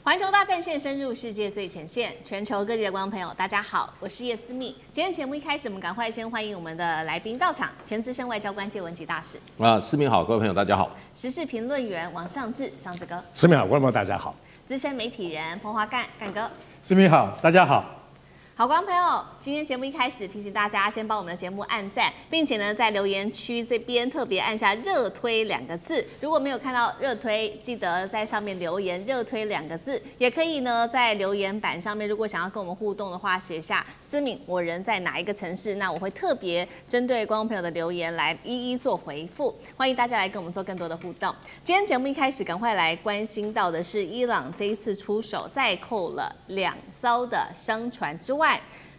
环球大战线深入世界最前线，全球各地的观众朋友，大家好，我是叶思密。今天节目一开始，我们赶快先欢迎我们的来宾到场，前资深外交官谢文吉大使。思明好，各位朋友大家好。时事评论员王尚志，尚志哥。思明好，观众朋友大家好。资深媒体人彭华干，干哥。思明好，大家好。好，观众朋友，今天节目一开始提醒大家，先帮我们的节目按赞，并且呢，在留言区这边特别按下热推2个字。如果没有看到热推，记得在上面留言热推2个字，也可以呢在留言板上面，如果想要跟我们互动的话，写下思敏我人在哪一个城市，那我会特别针对观众朋友的留言来一一做回复。欢迎大家来跟我们做更多的互动。今天节目一开始，赶快来关心到的是伊朗这一次出手再扣了2艘的商船之外，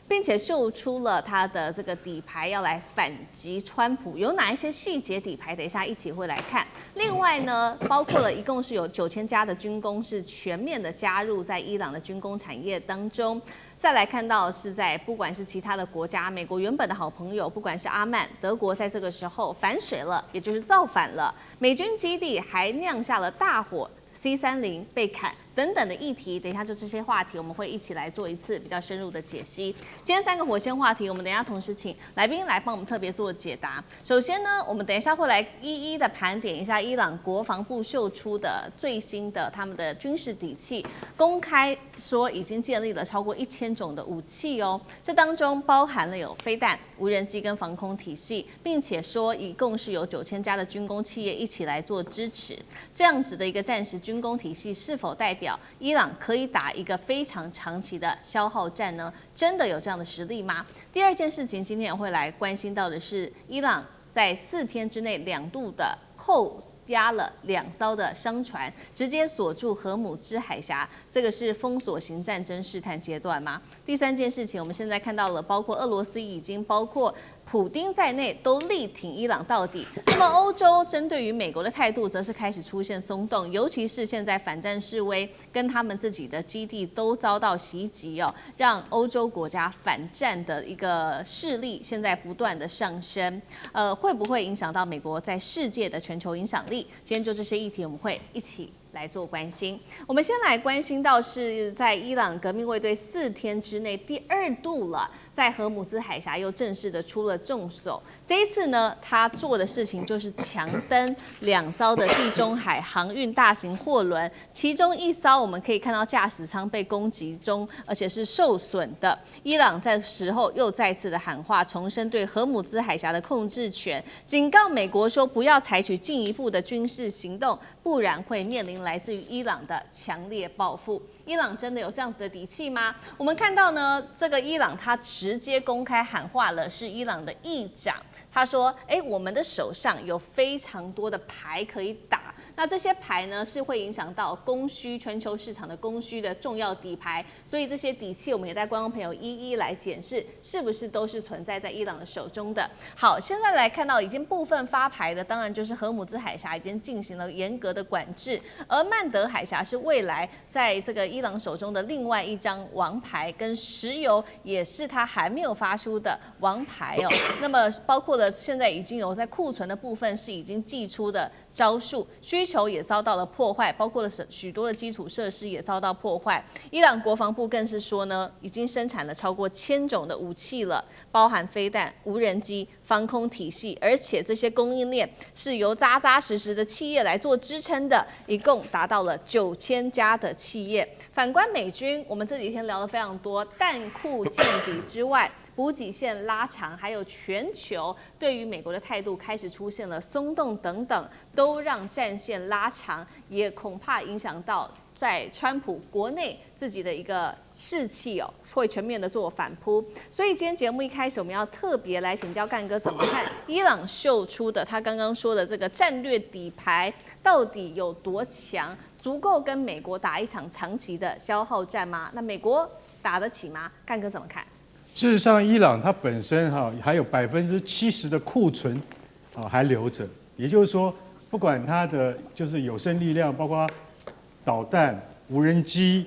并且秀出了他的这个底牌要来反击川普，有哪一些细节底牌？等一下一起会来看。另外呢，包括了一共是有9000家的军工是全面的加入在伊朗的军工产业当中。再来看到是在不管是其他的国家，美国原本的好朋友，不管是阿曼、德国，在这个时候反水了，也就是造反了，美军基地还酿下了大火。C30被砍等等的议题，等一下就这些话题，我们会一起来做一次比较深入的解析。今天3个火线话题，我们等一下同时请来宾来帮我们特别做解答。首先呢，我们等一下会来一一的盘点一下伊朗国防部秀出的最新的他们的军事底气，公开说已经建立了超过1000种的武器哦，这当中包含了有飞弹、无人机跟防空体系，并且说一共是有9000家的军工企业一起来做支持，这样子的一个战时军工体系是否代表伊朗可以打一个非常长期的消耗战呢？真的有这样的实力吗？第二件事情，今天也会来关心到的是，伊朗在4天之内2度的扣押了2艘的商船，直接锁住荷姆兹海峡，这个是封锁型战争试探阶段吗？第三件事情，我们现在看到了，包括俄罗斯已经包括普丁在内都力挺伊朗到底。那么欧洲针对于美国的态度，则是开始出现松动，尤其是现在反战示威跟他们自己的基地都遭到袭击哦，让欧洲国家反战的一个势力现在不断的上升。会不会影响到美国在世界的全球影响力？今天就这些议题，我们会一起来做关心。我们先来关心到是在伊朗革命卫队4天之内第2度了，在荷姆兹海峡又正式的出了重手。这一次呢，他做的事情就是强登2艘的地中海航运大型货轮，其中1艘我们可以看到驾驶舱被攻击中，而且是受损的。伊朗在时候又再次的喊话，重申对荷姆兹海峡的控制权，警告美国说不要采取进一步的军事行动，不然会面临来自于伊朗的强烈报复。伊朗真的有这样子的底气吗？我们看到呢，这个伊朗他直接公开喊话了，是伊朗的议长，他说：“我们的手上有非常多的牌可以打。”那这些牌呢，是会影响到供需全球市场的供需的重要底牌，所以这些底气，我们也带观众朋友一一来检视，是不是都是存在在伊朗的手中的。好，现在来看到已经部分发牌的，当然就是荷姆兹海峡已经进行了严格的管制，而曼德海峡是未来在这个伊朗手中的另外一张王牌，跟石油也是他还没有发出的王牌哦。那么包括了现在已经有在库存的部分是已经寄出的招数，需求也遭到了破坏，包括了许多的基础设施也遭到破坏。伊朗国防部更是说呢，已经生产了超过1000种的武器了，包含飞弹、无人机、防空体系，而且这些供应链是由扎扎实实的企业来做支撑的，一共达到了9000家的企业。反观美军，我们这几天聊得非常多，弹库见底之外，补给线拉长，还有全球对于美国的态度开始出现了松动等等，都让战线拉长，也恐怕影响到在川普国内自己的一个士气哦，会全面的做反扑。所以今天节目一开始，我们要特别来请教干哥怎么看伊朗秀出的他刚刚说的这个战略底牌到底有多强，足够跟美国打一场长期的消耗战吗？那美国打得起吗？干哥怎么看？事实上，伊朗它本身还有70%的库存还留着，也就是说，不管它的就是有生力量，包括导弹、无人机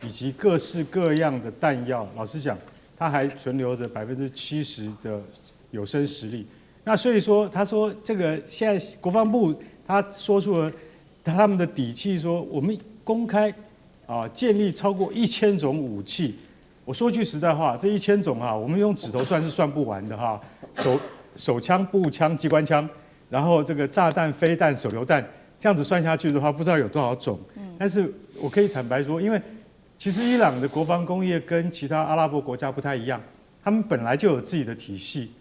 以及各式各样的弹药，老实讲，它还存留着70%的有生实力。那所以说，他说这个现在国防部他说出了他们的底气，说我们公开建立超过1000种武器。我说句实在话，这1000种我们用指头算是算不完的手枪、步枪、机关枪，然后这个炸弹、飞弹、手榴弹，这样子算下去的话，不知道有多少种。但是我可以坦白说，因为其实伊朗的国防工业跟其他阿拉伯国家不太一样，他们本来就有自己的体系，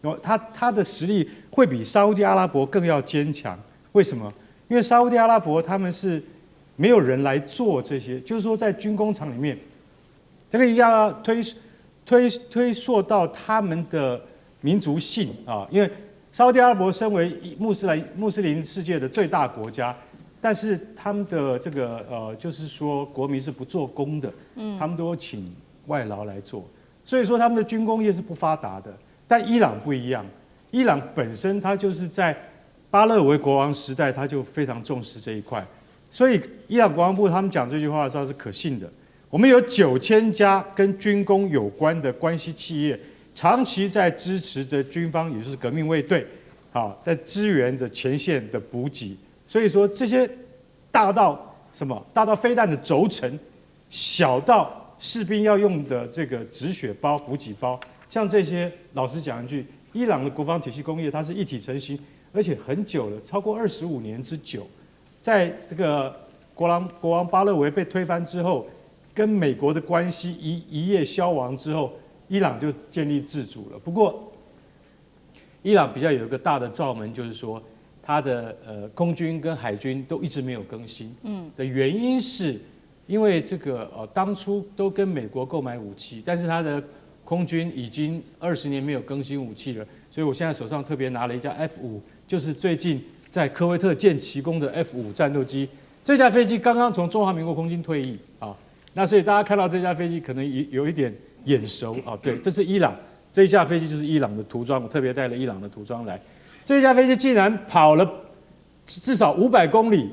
然后他的实力会比沙烏地阿拉伯更要坚强。为什么？因为沙烏地阿拉伯他们是没有人来做这些，就是说在军工厂里面，这个一样要推溯到他们的民族性因为沙烏地阿拉伯身为穆斯林世界的最大国家，但是他们的这个就是说国民是不做工的，他们都请外劳来做，所以说他们的军工业是不发达的。但伊朗不一样，伊朗本身它就是在巴勒维国王时代，他就非常重视这一块，所以伊朗国防部他们讲这句话的时候是可信的。我们有9000家跟军工有关的关系企业，长期在支持着军方，也就是革命卫队，在支援着前线的补给。所以说这些大到什么？大到飞弹的轴承，小到士兵要用的这个止血包、补给包，像这些，老实讲一句，伊朗的国防体系工业它是一体成型，而且很久了，超过25年之久。在这个国王巴勒维被推翻之后，跟美国的关系一夜消亡之后，伊朗就建立自主了。不过，伊朗比较有一个大的罩门，就是说它的空军跟海军都一直没有更新。的原因是因为这个当初都跟美国购买武器，但是它的空军已经20年没有更新武器了，所以我现在手上特别拿了一架 F5，就是最近在科威特建奇功的 F5战斗机。这架飞机刚刚从中华民国空军退役那所以大家看到这架飞机可能有一点眼熟对，这是伊朗，这一架飞机就是伊朗的涂装，我特别带了伊朗的涂装来。这架飞机竟然跑了至少500公里，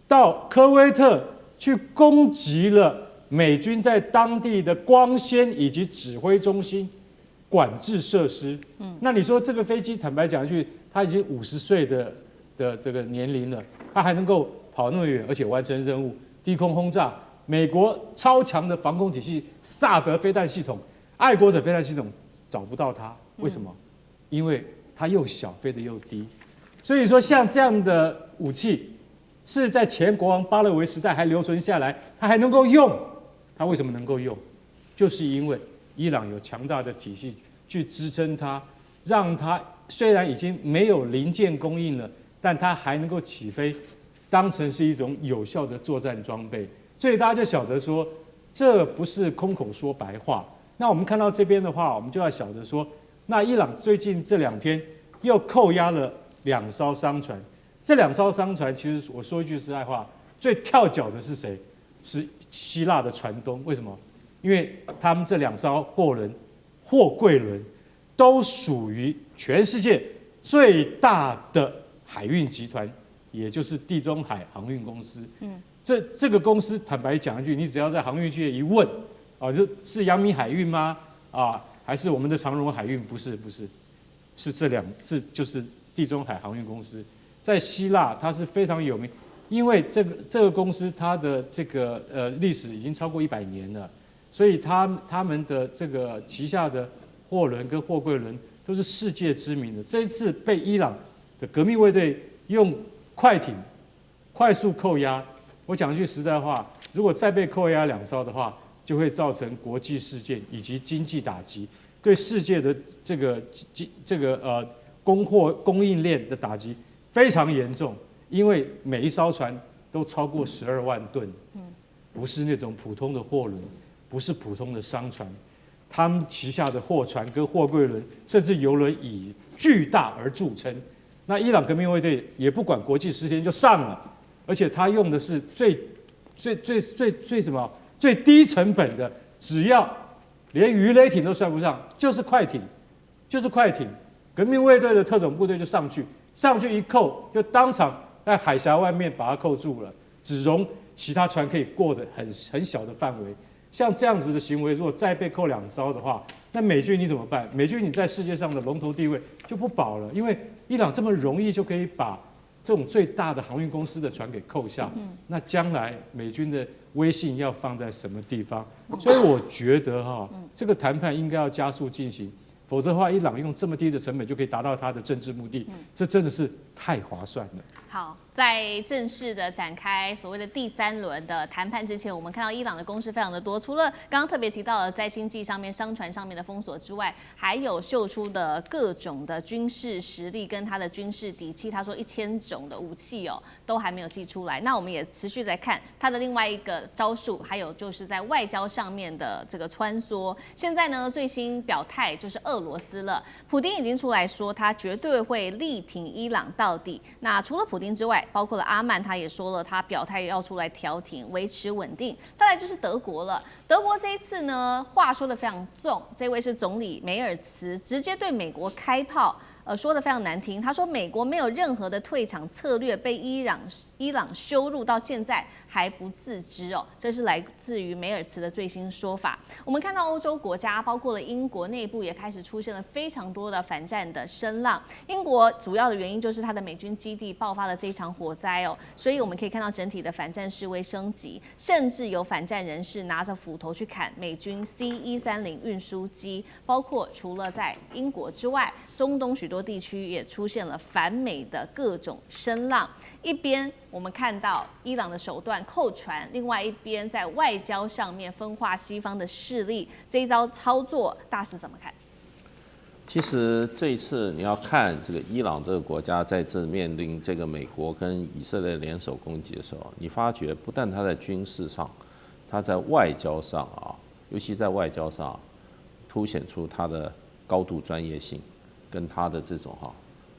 到科威特去攻击了美军在当地的光纤以及指挥中心管制设施。那你说这个飞机，坦白讲一句，它已经50岁的这个年龄了，它还能够跑那么远，而且完成任务，低空轰炸。美国超强的防空体系萨德飞弹系统、爱国者飞弹系统找不到它，为什么？因为它又小，飞得又低。所以说，像这样的武器是在前国王巴勒维时代还留存下来，它还能够用。它为什么能够用？就是因为伊朗有强大的体系去支撑它，让它虽然已经没有零件供应了，但它还能够起飞，当成是一种有效的作战装备。所以大家就晓得说，这不是空口说白话。那我们看到这边的话，我们就要晓得说，那伊朗最近这2天又扣押了2艘商船。这2艘商船，其实我说一句实在话，最跳脚的是谁？是希腊的船东。为什么？因为他们这2艘货柜轮都属于全世界最大的海运集团，也就是地中海航运公司。这个公司坦白讲一句，你只要在航运界一问，就是阳明海运吗？还是我们的长荣海运？不是，是就是地中海航运公司。在希腊它是非常有名，因为这个公司它的这个历史已经超过100年了，所以他们的这个旗下的货轮跟货柜轮都是世界知名的。这一次被伊朗的革命卫队用快艇快速扣押。我讲一句实在话，如果再被扣押2艘的话，就会造成国际事件以及经济打击，对世界的这个供应链的打击非常严重。因为每一艘船都超过12万吨，不是那种普通的货轮，不是普通的商船，他们旗下的货船跟货柜轮，甚至油轮以巨大而著称。那伊朗革命卫队也不管国际时间就上了。而且他用的是最低成本的，只要连鱼雷艇都算不上，就是快艇。革命卫队的特种部队就上去一扣，就当场在海峡外面把它扣住了，只容其他船可以过的很小的范围。像这样子的行为，如果再被扣2艘的话，那美军你怎么办？美军你在世界上的龙头地位就不保了，因为伊朗这么容易就可以把这种最大的航运公司的船给扣下，那将来美军的威信要放在什么地方。所以我觉得这个谈判应该要加速进行，否则的话，伊朗用这么低的成本就可以达到他的政治目的，这真的是太划算了。好，在正式的展开所谓的第3轮的谈判之前，我们看到伊朗的攻势非常的多，除了刚刚特别提到的在经济上面、商船上面的封锁之外，还有秀出的各种的军事实力跟他的军事底气。他说1000种的武器都还没有寄出来。那我们也持续在看他的另外一个招数，还有就是在外交上面的这个穿梭。现在呢，最新表态就是俄罗斯了，普丁已经出来说他绝对会力挺伊朗到底。那除了普丁之外，包括了阿曼，他也说了，他表态要出来调停，维持稳定。再来就是德国了，德国这一次呢，话说得非常重，这位是总理梅尔茨，直接对美国开炮。说得非常难听，他说美国没有任何的退场策略，被伊朗羞辱到现在还不自知哦，这是来自于梅尔茨的最新说法。我们看到欧洲国家，包括了英国内部也开始出现了非常多的反战的声浪。英国主要的原因就是它的美军基地爆发了这一场火灾哦，所以我们可以看到整体的反战示威升级，甚至有反战人士拿着斧头去砍美军 C-130运输机，包括除了在英国之外，中东许多地区也出现了反美的各种声浪。一边我们看到伊朗的手段扣船，另外一边在外交上面分化西方的势力，这一招操作大师怎么看？其实这一次你要看这个伊朗这个国家在这面临这个美国跟以色列联手攻击的时候，你发觉不但它在军事上，它在外交上尤其在外交上凸显出它的高度专业性。跟他的这种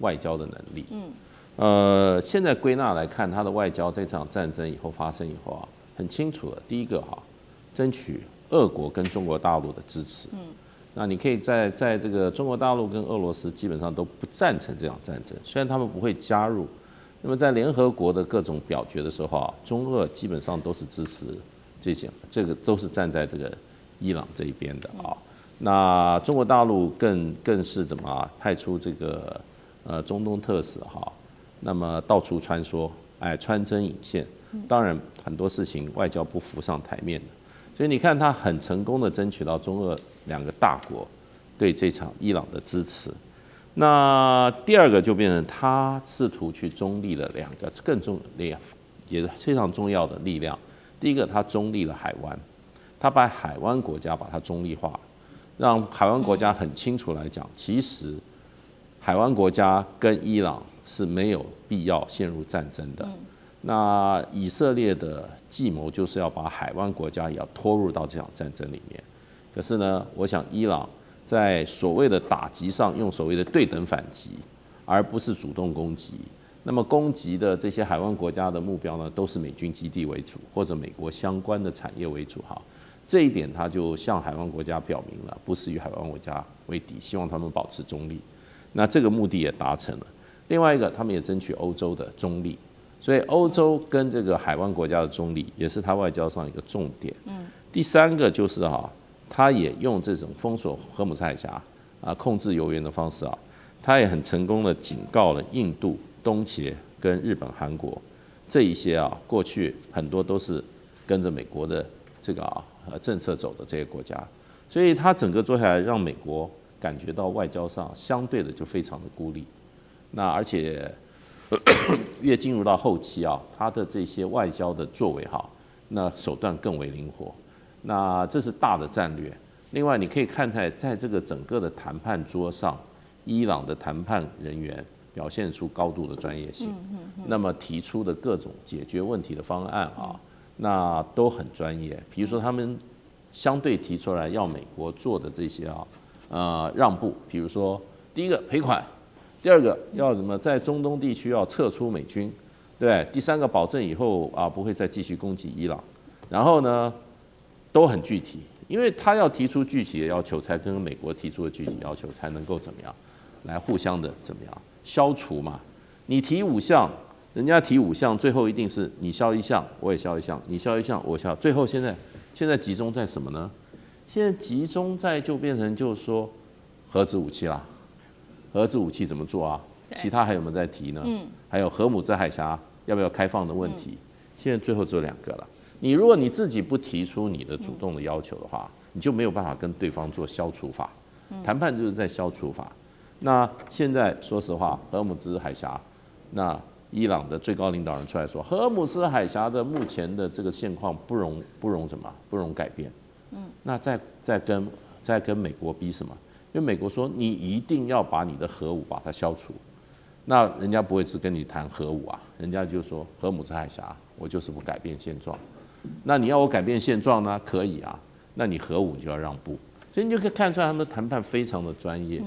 外交的能力，现在归纳来看，他的外交这场战争以后发生以后很清楚了。第一个争取俄国跟中国大陆的支持，那你可以在这个中国大陆跟俄罗斯基本上都不赞成这场战争，虽然他们不会加入，那么在联合国的各种表决的时候中俄基本上都是支持这个都是站在这个伊朗这一边的那中国大陆更是怎么派出这个中东特使那么到处穿梭，穿针引线。当然很多事情外交不浮上台面的，所以你看他很成功的争取到中俄2个大国对这场伊朗的支持。那第二个就变成他试图去中立了2个也非常重要的力量。第一个，他中立了海湾，他把海湾国家把它中立化。让海湾国家很清楚来讲，其实海湾国家跟伊朗是没有必要陷入战争的。那以色列的计谋就是要把海湾国家也要拖入到这场战争里面。可是呢，我想伊朗在所谓的打击上用所谓的对等反击，而不是主动攻击。那么攻击的这些海湾国家的目标呢，都是美军基地为主，或者美国相关的产业为主这一点，他就向海湾国家表明了，不是与海湾国家为敌，希望他们保持中立。那这个目的也达成了。另外一个，他们也争取欧洲的中立，所以欧洲跟这个海湾国家的中立，也是他外交上一个重点。第3个就是他也用这种封锁荷姆斯海峡控制油源的方式他也很成功的警告了印度、东协跟日本、韩国这一些过去很多都是跟着美国的这个政策走的这些国家，所以他整个做下来，让美国感觉到外交上相对的就非常的孤立。那而且越进入到后期他的这些外交的作为那手段更为灵活。那这是大的战略。另外，你可以看在这个整个的谈判桌上，伊朗的谈判人员表现出高度的专业性，那么提出的各种解决问题的方案那都很专业。比如说，他们相对提出来要美国做的这些让步，比如说第一个赔款，第二个要怎么在中东地区要撤出美军，对，第3个保证以后不会再继续攻击伊朗，然后呢都很具体，因为他要提出具体的要求，才跟美国提出的具体要求才能够怎么样来互相的怎么样消除嘛。你提5项。人家提5项，最后一定是你消1项，我也消1项，你消1项，我消。最后现在集中在什么呢？现在集中在就变成就是说核子武器啦，核子武器怎么做其他还有没有在提呢？还有荷姆斯海峡要不要开放的问题，现在最后只有2个了。你如果你自己不提出你的主动的要求的话，你就没有办法跟对方做消除法。谈判就是在消除法。那现在说实话，荷尔姆兹海峡，那伊朗的最高领导人出来说，荷尔姆兹海峡的目前的这个现况不容改变。那再跟美国逼什么？因为美国说你一定要把你的核武把它消除，那人家不会只跟你谈核武啊，人家就说荷尔姆兹海峡我就是不改变现状。那你要我改变现状呢？可以啊，那你核武就要让步。所以你就可以看出来他们的谈判非常的专业。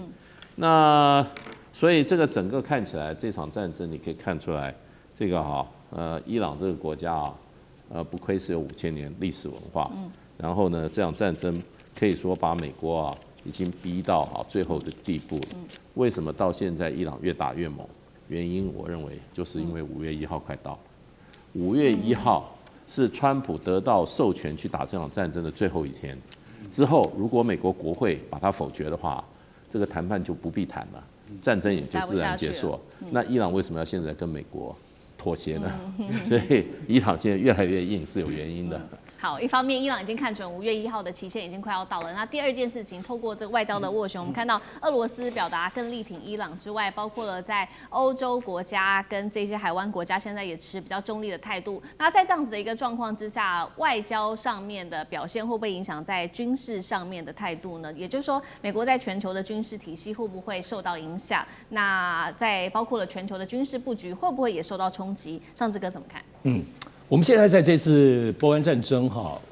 那所以这个整个看起来这场战争，你可以看出来，这个伊朗这个国家不愧是有5000年历史文化。然后呢，这场战争可以说把美国已经逼到最后的地步了。为什么到现在伊朗越打越猛？原因我认为就是因为5月1号快到，5月1号是川普得到授权去打这场战争的最后一天。之后，如果美国国会把它否决的话，这个谈判就不必谈了，战争也就自然结束。那伊朗为什么要现在跟美国妥协呢？所以伊朗现在越来越硬是有原因的。好，一方面伊朗已经看准5月1号的期限已经快要到了。那第二件事情，透过这个外交的斡旋，我们看到俄罗斯表达更力挺伊朗之外，包括了在欧洲国家跟这些海湾国家现在也持比较中立的态度。那在这样子的一个状况之下，外交上面的表现会不会影响在军事上面的态度呢？也就是说，美国在全球的军事体系会不会受到影响？那在包括了全球的军事布局会不会也受到冲击？尚志哥怎么看？我们现在在这次波湾战争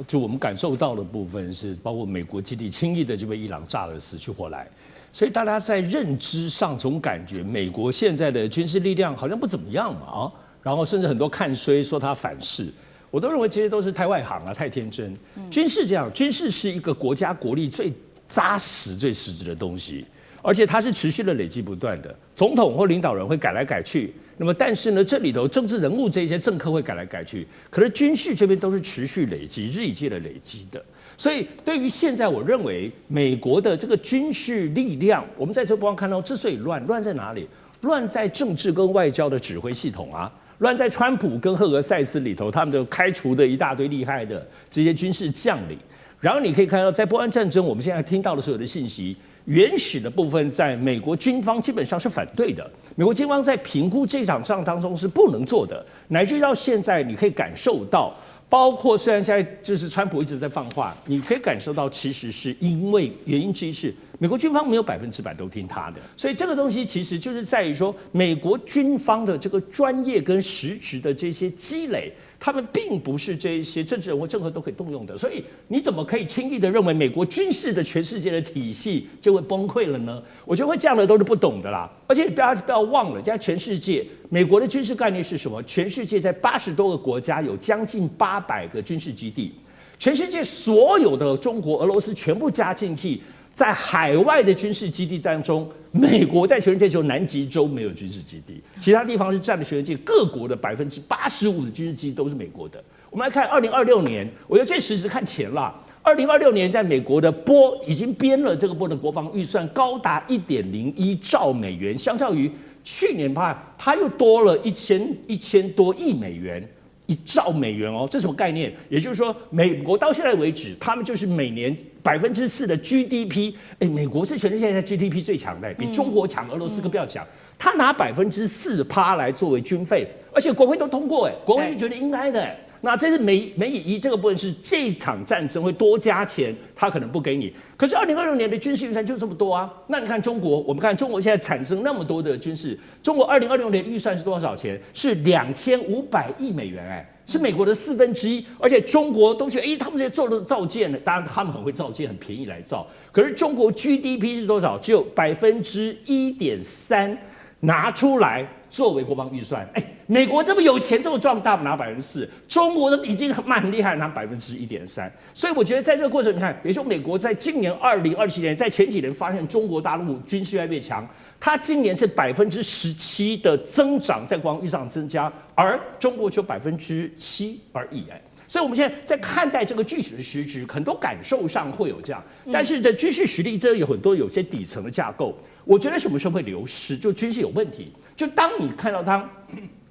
就我们感受到的部分是，包括美国基地轻易的就被伊朗炸得死去活来，所以大家在认知上总感觉美国现在的军事力量好像不怎么样嘛然后甚至很多看衰说它反噬，我都认为这些都是太外行了，太天真。军事这样，军事是一个国家国力最扎实、最实质的东西，而且它是持续的累积不断的，总统或领导人会改来改去。那么，但是呢，这里头政治人物这些政客会改来改去，可是军事这边都是持续累积、日以继的累积的。所以，对于现在，我认为美国的这个军事力量，我们在这波看到，之所以乱在哪里？乱在政治跟外交的指挥系统啊，乱在川普跟赫格塞斯里头，他们就开除的一大堆厉害的这些军事将领。然后你可以看到，在波湾战争，我们现在听到的所有的信息。原始的部分，在美国军方基本上是反对的。美国军方在评估这场仗当中是不能做的，乃至到现在，你可以感受到，包括虽然现在就是川普一直在放话，你可以感受到，其实是因为原因之一是美国军方没有100%都听他的，所以这个东西其实就是在于说，美国军方的这个专业跟实质的这些积累。他们并不是这一些政治人物、政客都可以动用的，所以你怎么可以轻易的认为美国军事的全世界的体系就会崩溃了呢？我觉得会这样的都是不懂的啦。而且不要忘了，现在全世界美国的军事概念是什么？全世界在80多个国家有将近800个军事基地，全世界所有的中国、俄罗斯全部加进去。在海外的军事基地当中，美国在全世界只有南极洲没有军事基地，其他地方是占了全世界各国的85%的军事基地都是美国的。我们来看2026年，我觉得最实质看钱啦。2026年，在美国的波已经编了这个波的国防预算高达1.01兆美元，相较于去年它又多了1000多亿美元。1兆美元这什么概念？也就是说，美国到现在为止，他们就是每年4%的 GDP。美国是全世界现在 GDP 最强的，比中国强，俄罗斯更不要讲。他拿4%来作为军费，而且国会都通过，国会是觉得应该的。那这是美以一这个部分是这场战争会多加钱，他可能不给你。可是2026年的军事预算就这么多啊。那你看中国，我们看中国现在产生那么多的军事，中国2026年预算是多少钱？是2500亿美元，是美国的1/4。而且中国都觉得，他们这些做的造舰呢，当然他们很会造舰，很便宜来造。可是中国 GDP 是多少？只有1.3%拿出来。作为国防预算，美国这么有钱这么壮大，拿4%，中国都已经很厉害，拿1.3%。所以我觉得在这个过程，你看，比如说美国在今年2027年，在前几年发现中国大陆军事越来越强，它今年是17%的增长，在国防预算增加，而中国只有7%而已，所以我们现在在看待这个具体的实质，很多感受上会有这样，但是的军事实力这有很多有些底层的架构，我觉得什么时候会流失，就军事有问题。就当你看到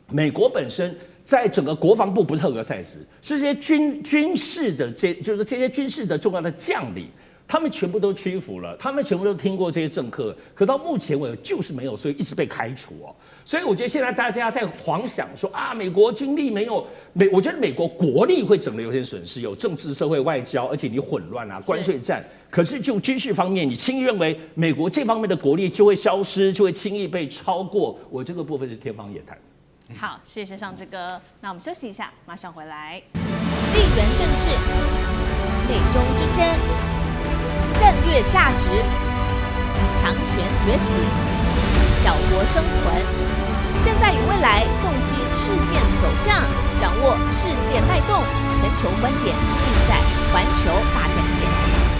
美国本身在整个国防部不是赫格塞斯，是这些军事的就是这些军事的重要的将领。他们全部都屈服了，他们全部都听过这些政客，可到目前为止就是没有，所以一直被开除哦。所以我觉得现在大家在妄想说啊，美国军力没有我觉得美国国力会整个有点损失，有政治、社会、外交，而且你混乱啊，关税战。可是就军事方面，你轻易认为美国这方面的国力就会消失，就会轻易被超过，我这个部分是天方夜谭。好，谢谢上志哥。那我们休息一下，马上回来。地缘政治、美中之争、战略价值、强权崛起、小国生存，现在与未来洞悉事件走向，掌握世界脉动，全球观点尽在环球大战线。